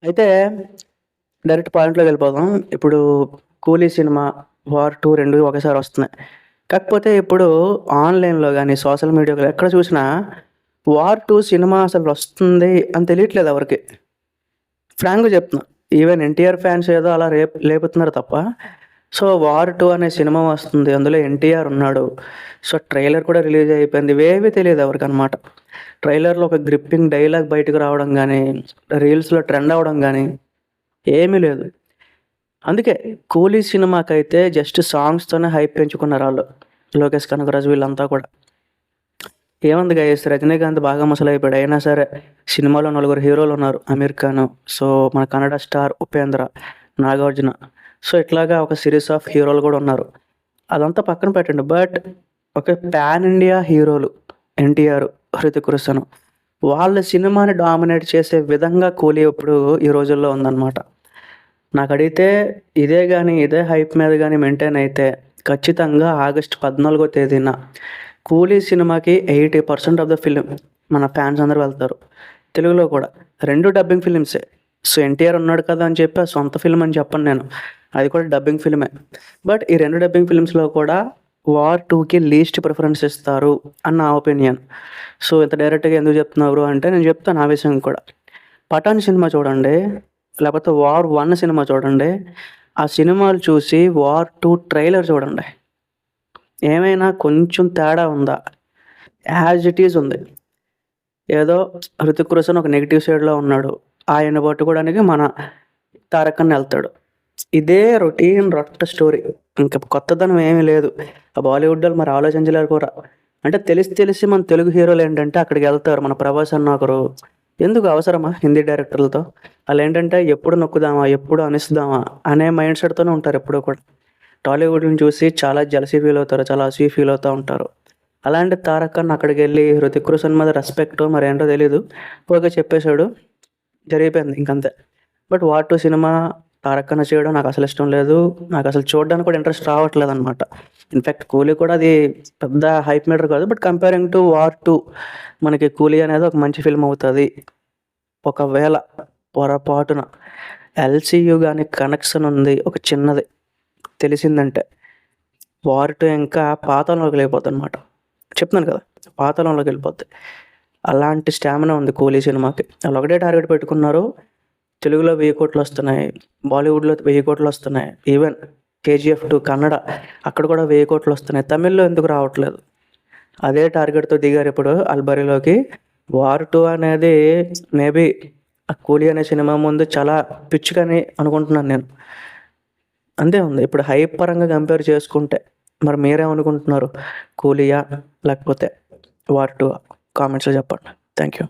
అయితే డైరెక్ట్ పాయింట్‌లోకి వెళ్ళిపోదాం. ఇప్పుడు 'కూలీ' సినిమా, 'వార్ 2' 2 ఒకేసారి వస్తున్నాయి. కాకపోతే ఇప్పుడు ఆన్‌లైన్‌లో గాని, సోషల్ మీడియాలో ఎక్కడ చూసినా 'వార్ 2' సినిమా అసలు వస్తుంది అని తెలియట్లేదు ఎవరికీ. ఫ్రాంక్‌గా చెప్తున్నా. ఈవెన్ 'ఎన్టీఆర్' ఫ్యాన్స్ ఏదో అలా లేపుతున్నారు తప్ప, సో 'వార్ 2' అనే సినిమా వస్తుంది. అందులో 'ఎన్టీఆర్' ఉన్నాడు. సో ట్రైలర్ కూడా రిలీజ్ అయిపోయింది. ఇవేవి తెలీదు ఎవరికనమాట. ట్రైలర్‌లో ఒక గ్రిప్పింగ్ డైలాగ్ బయటకు రావడం గానీ, రీల్స్‌లో ట్రెండ్ అవ్వడం గానీ ఏమీ లేదు. అందుకే 'కూలీ' సినిమాకైతే జస్ట్ సాంగ్స్‌తోనే హైప్ పెంచుకున్నారాళ్ళు. లోకేష్ కనగరాజు వీళ్ళంతా కూడా. ఏముంది గైస్, రజనీకాంత్ బాగా ముసలైపోయాడు. అయినా సరే సినిమాలో నలుగురు హీరోలున్నారు. 'అమీర్ ఖాన్', సో మన కన్నడ స్టార్ 'ఉపేంద్ర', 'నాగార్జున'. సో ఇట్లాగా ఒక సీరీస్ ఆఫ్ హీరోలు కూడా ఉన్నారు. అదంతా పక్కన పెట్టండి. బట్ ఒక పాన్ ఇండియా హీరోలు 'ఎన్టీఆర్', 'హృతిక్ రోషన్' వాళ్ళ సినిమాని డామినేట్ చేసే విధంగా 'కూలీ' ఇప్పుడు ఈ రోజుల్లో ఉందనమాట. నాకడిగితే ఇదే హైప్ మీద గాని మెయింటైన్ అయితే ఖచ్చితంగా ఆగస్టు 14వ తేదీన 'కూలీ' సినిమాకి 80% ఆఫ్ ద ఫిల్మ్ మన ఫ్యాన్స్ అందరూ వెళ్తారు. తెలుగులో కూడా. 2 డబ్బింగ్ ఫిల్మ్సే. సో 'ఎన్టీఆర్' ఉన్నాడు కదా అని చెప్పి అది సొంత ఫిల్మ్ అని చెప్పను నేను. అది కూడా డబ్బింగ్ ఫిల్మే. బట్ ఈ 2 డబ్బింగ్ ఫిల్మ్స్‌లో కూడా 'వార్ 2'కి లీస్ట్ ప్రిఫరెన్స్ ఇస్తారు అని నా ఒపీనియన్. సో ఇంత డైరెక్ట్‌గా ఎందుకు చెప్తున్నావు బ్రో అంటే నేను చెప్తాను ఆ విషయం కూడా. 'పఠాన్' సినిమా చూడండి, లేకపోతే 'వార్ 1' సినిమా చూడండి. ఆ సినిమాలు చూసి 'వార్ 2' ట్రైలర్ చూడండి. ఏమైనా కొంచెం తేడా ఉందా? యాజ్ ఇట్ ఈజ్ ఉంది. ఏదో 'హృతిక్ రోషన్' ఒక నెగెటివ్ సైడ్‌లో ఉన్నాడు. ఆయన్ని పట్టుకోవడానికి మన 'తారక్ అన్న' ఎళ్తాడు. ఇదే రొటీన్ రొట్ట స్టోరీ. ఇంక కొత్తదనం ఏమీ లేదు. ఆ బాలీవుడ్డోళ్ళు మరి ఆలోచించలేరు కూడా. అంటే తెలిసి మన తెలుగు హీరోలేంటంటే అక్కడికెళ్తారు. మన 'ప్రభాస్' అన్న ఒకరు. ఎందుకు అవసరమా హిందీ డైరెక్టర్లతో? ఆళ్ళేంటంటే ఎప్పుడు నొక్కుదామా, ఎప్పుడు అనిస్తుదామా అనే మైండ్ సెట్‌తోనే ఉంటారు ఎప్పుడూ కూడా. టాలీవుడ్‌ని చూసి చాలా జెలసీ ఫీల్ అవుతారు. చాలా అసూయ ఫీల్ అవుతా ఉంటారు. అలాంటి 'తారక్ అన్న' అక్కడికెళ్ళి 'హృతిక్ రోషన్' మీద రెస్పెక్టో మరేంటో తెలీదు. ఓకే చెప్పేసాడు. జరిగిపోయింది ఇంకంతే. బట్ 'వార్ 2' సినిమా 'తారక్ అన్న' చేయడం నాకసలు ఇష్టం లేదు. నాకసలు చూడడానికి కూడా ఇంట్రెస్ట్ రావట్లేదనమాట. ఇన్‌ఫాక్ట్ 'కూలీ' కూడా అది పెద్ద హైప్ మీటర్ కాదు. బట్ కంపేరింగ్ టు 'వార్ 2' మనకి 'కూలీ' అనేది ఒక మంచి ఫిల్మ్ అవుతది. ఒకవేళ పొరపాటున ఎల్‌సీయూ గాని కనెక్షన్ ఉంది ఒక చిన్నది తెలిసిందంటే 'వార్ 2' ఇంకా పాతాళంలోకి వెళ్ళిపోద్దనమాట. చెప్తున్నాను కదా! పాతాళంలోకి వెళ్ళిపోద్ది. అలాంటి స్టామినా ఉంది 'కూలీ' సినిమాకి. ఆళ్ళొకటే టార్గెట్ పెట్టుకున్నారు. తెలుగులో 1000 కోట్లొస్తున్నాయి. బాలీవుడ్‌లో 1000 కోట్లొస్తున్నాయి. ఈవెన్ 'కేజీఎఫ్ 2' కన్నడ అక్కడ కూడా 1000 కోట్లొస్తున్నాయి. తమిళ్‌లో ఎందుకు రావట్లేదు? అదే టార్గెట్‌తో దిగారిప్పుడు ఆళ్ళ బరిలోకి. 'వార్ 2' అనేది మేబీ ఆ 'కూలీ' అనే సినిమా ముందు చాలా పిచ్చుకని అనుకుంటున్నాను నేను. అంతే ఉంది. ఇప్పుడు హైప్ పరంగా కంపేర్ చేసుకుంటే మరి మీరేమనుకుంటున్నారు? 'కూలీయా? లేకపోతే 'వార్ 2'ఆ? కామెంట్స్‌లో చెప్పండి. Thank you.